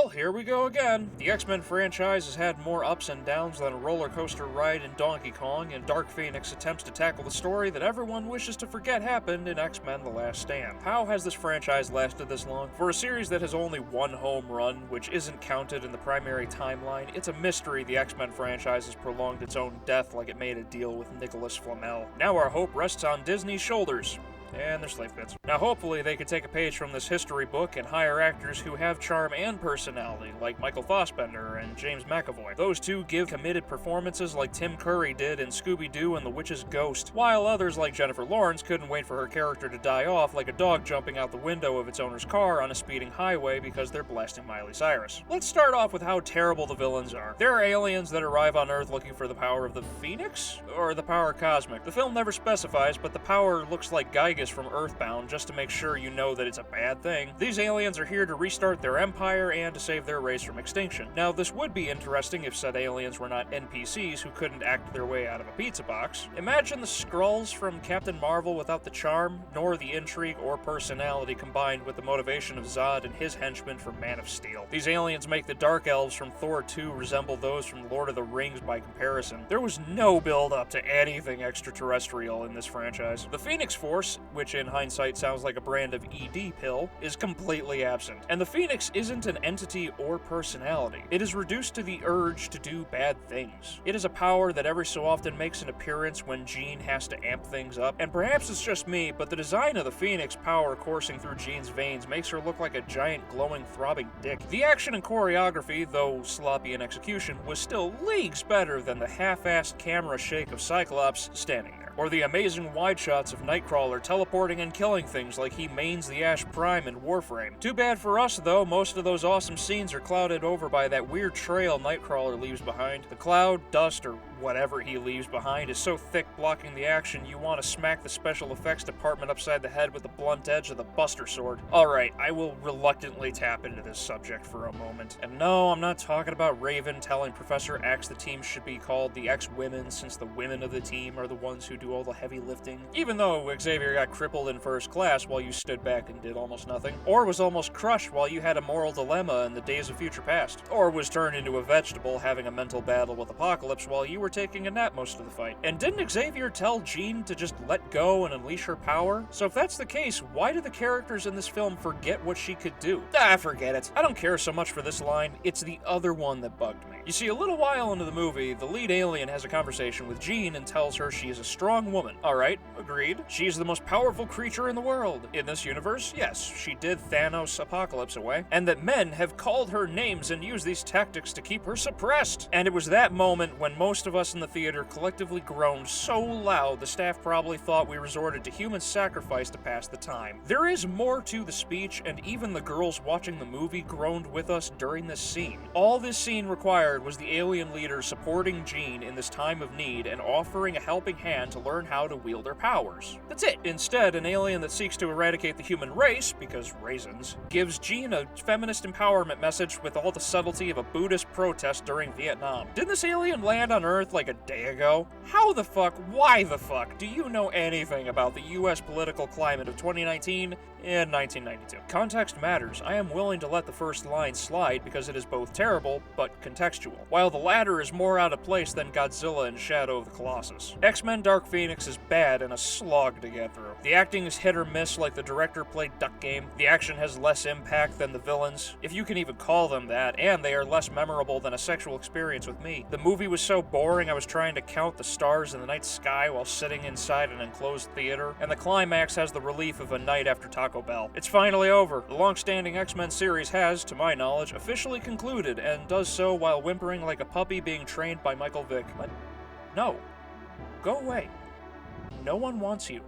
Well, here we go again. The X-Men franchise has had more ups and downs than a roller coaster ride in Donkey Kong, and Dark Phoenix attempts to tackle the story that everyone wishes to forget happened in X-Men The Last Stand. How has this franchise lasted this long? For a series that has only one home run, which isn't counted in the primary timeline, it's a mystery the X-Men franchise has prolonged its own death like it made a deal with Nicholas Flamel. Now our hope rests on Disney's shoulders. And their slave bits. Now hopefully they can take a page from this history book and hire actors who have charm and personality, like Michael Fassbender and James McAvoy. Those two give committed performances like Tim Curry did in Scooby-Doo and the Witch's Ghost, while others like Jennifer Lawrence couldn't wait for her character to die off like a dog jumping out the window of its owner's car on a speeding highway because they're blasting Miley Cyrus. Let's start off with how terrible the villains are. There are aliens that arrive on Earth looking for the power of the Phoenix? Or the power cosmic? The film never specifies, but the power looks like Gygas from Earthbound just to make sure you know that it's a bad thing. These aliens are here to restart their empire and to save their race from extinction. Now, this would be interesting if said aliens were not NPCs who couldn't act their way out of a pizza box. Imagine the Skrulls from Captain Marvel without the charm, nor the intrigue or personality combined with the motivation of Zod and his henchmen from Man of Steel. These aliens make the Dark Elves from Thor 2 resemble those from Lord of the Rings by comparison. There was no build-up to anything extraterrestrial in this franchise. The Phoenix Force, which in hindsight sounds like a brand of ED pill, is completely absent. And the Phoenix isn't an entity or personality. It is reduced to the urge to do bad things. It is a power that every so often makes an appearance when Jean has to amp things up. And perhaps it's just me, but the design of the Phoenix power coursing through Jean's veins makes her look like a giant glowing throbbing dick. The action and choreography, though sloppy in execution, was still leagues better than the half-assed camera shake of Cyclops standing there. Or the amazing wide shots of Nightcrawler teleporting and killing things like he mains the Ash Prime in Warframe. Too bad for us, though, most of those awesome scenes are clouded over by that weird trail Nightcrawler leaves behind. The cloud, dust, or whatever he leaves behind is so thick blocking the action you want to smack the special effects department upside the head with the blunt edge of the Buster Sword. Alright, I will reluctantly tap into this subject for a moment. And no, I'm not talking about Raven telling Professor X the team should be called the X-Women since the women of the team are the ones who do all the heavy lifting. Even though Xavier got crippled in first class while you stood back and did almost nothing. Or was almost crushed while you had a moral dilemma in the Days of Future Past. Or was turned into a vegetable having a mental battle with Apocalypse while you were taking a nap most of the fight. And didn't Xavier tell Jean to just let go and unleash her power? So if that's the case, why do the characters in this film forget what she could do? Forget it. I don't care so much for this line, it's the other one that bugged me. You see, a little while into the movie, the lead alien has a conversation with Jean and tells her she is a strong woman. Alright, agreed. She's the most powerful creature in the world. In this universe, yes, she did Thanos Apocalypse away. And that men have called her names and used these tactics to keep her suppressed. And it was that moment when most of us in the theater collectively groaned so loud the staff probably thought we resorted to human sacrifice to pass the time. There is more to the speech, and even the girls watching the movie groaned with us during this scene. All this scene required was the alien leader supporting Jean in this time of need and offering a helping hand to learn how to wield their powers. That's it. Instead, an alien that seeks to eradicate the human race, because raisins, gives Jean a feminist empowerment message with all the subtlety of a Buddhist protest during Vietnam. Didn't this alien land on Earth like a day ago? How the fuck, why the fuck, do you know anything about the US political climate of 2019 and 1992? Context matters. I am willing to let the first line slide because it is both terrible, but contextual, while the latter is more out of place than Godzilla and Shadow of the Colossus. X-Men Dark Phoenix is bad and a slog to get through. The acting is hit or miss like the director played Duck Game. The action has less impact than the villains, if you can even call them that, and they are less memorable than a sexual experience with me. The movie was so boring I was trying to count the stars in the night sky while sitting inside an enclosed theater, and the climax has the relief of a night after Taco Bell. It's finally over. The long-standing X-Men series has, to my knowledge, officially concluded, and does so while whimpering like a puppy being trained by Michael Vick. But no. Go away. No one wants you.